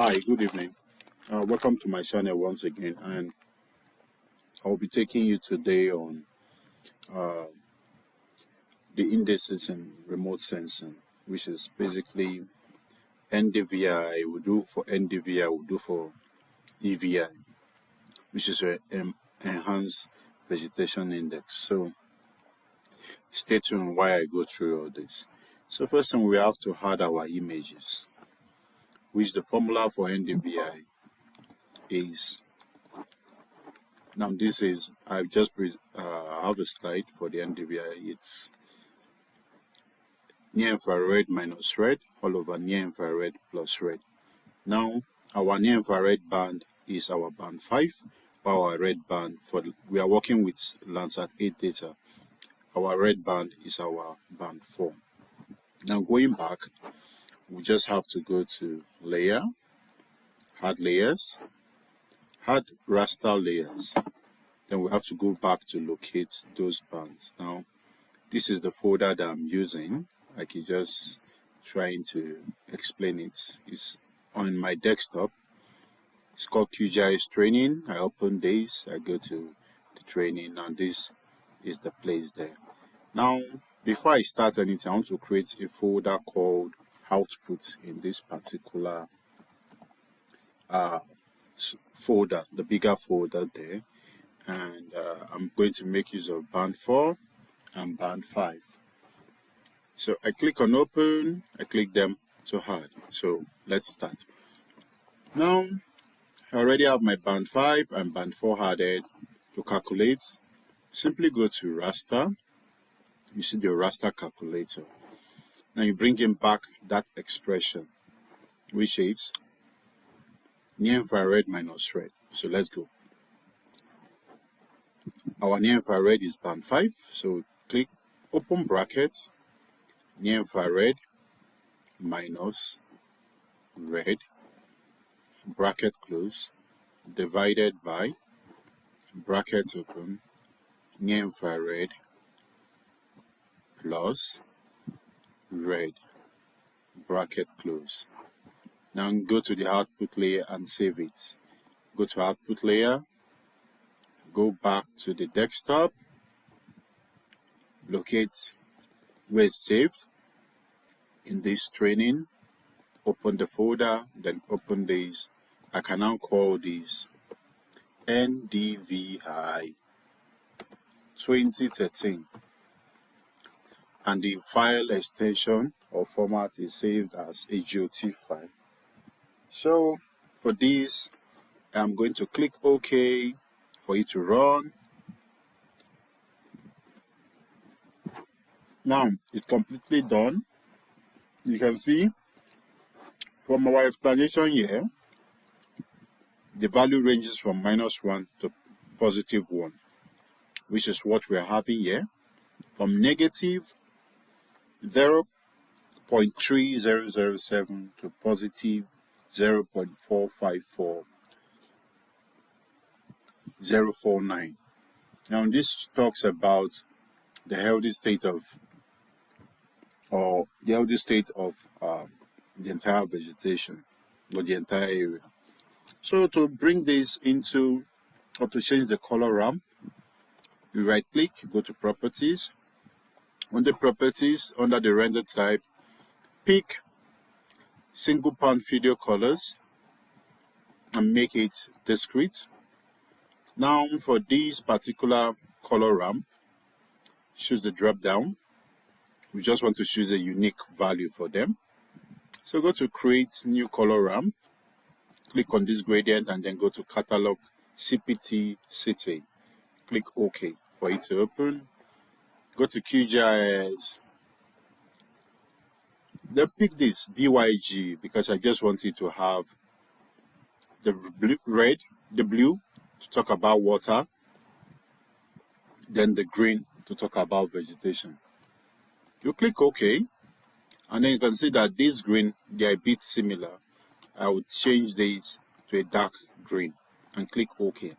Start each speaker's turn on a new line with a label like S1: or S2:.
S1: Hi, good evening. Welcome to my channel once again, and I'll be taking you today on the indices in remote sensing, which is basically NDVI. We do for NDVI, we do for EVI, which is an Enhanced Vegetation Index. So stay tuned while I go through all this. So first thing, we have to add our images, which the formula for NDVI is. Now this is, I just have a slide for the NDVI. It's near infrared minus red all over near infrared plus red. Now our near infrared band is our band 5, while our red band, we are working with Landsat-8 data. Our red band is our band 4. Now going back, we just have to go to layer, add layers, add raster layers. Then we have to go back to locate those bands. Now this is the folder that I'm using. I can just trying to explain it. It's on my desktop. It's called QGIS training. I open this, I go to the training, and this is the place there. Now before I start anything, I want to create a folder called output in this particular folder, the bigger folder there. And I'm going to make use of band 4 and band 5. So I click on open, I click them to add. So let's start. Now I already have my band 5 and band 4 added. To calculate, simply go to raster. You see the raster calculator. Now you bring in back that expression, which is near infrared minus red. So let's go. Our near infrared is band 5, so click open bracket, near infrared minus red, bracket close, divided by, bracket open, near infrared plus red, bracket close. Now go to the output layer and save it. Go to output layer, go back to the desktop, locate where it's saved in this training, open the folder, then open this. I can now call this NDVI 2013, and the file extension or format is saved as a GOT file. So for this, I'm going to click OK for it to run. Now it's completely done. You can see from our explanation here, the value ranges from -1 to +1, which is what we are having here, from negative 0.3007 to positive 0.454049. Now this talks about the healthy state of the entire vegetation or the entire area. So to bring this into, or to change the color ramp, you right click, go to properties. Under properties, under the render type, pick single point video colors and make it discrete. Now for this particular color ramp, choose the drop down. We just want to choose a unique value for them. So go to create new color ramp, click on this gradient, and then go to catalog CPT city. Click OK for it to open. Go to QGIS. Then pick this BYG because I just want it to have the blue to talk about water, then the green to talk about vegetation. You click OK, and then you can see that this green, they are a bit similar. I would change these to a dark green and click OK.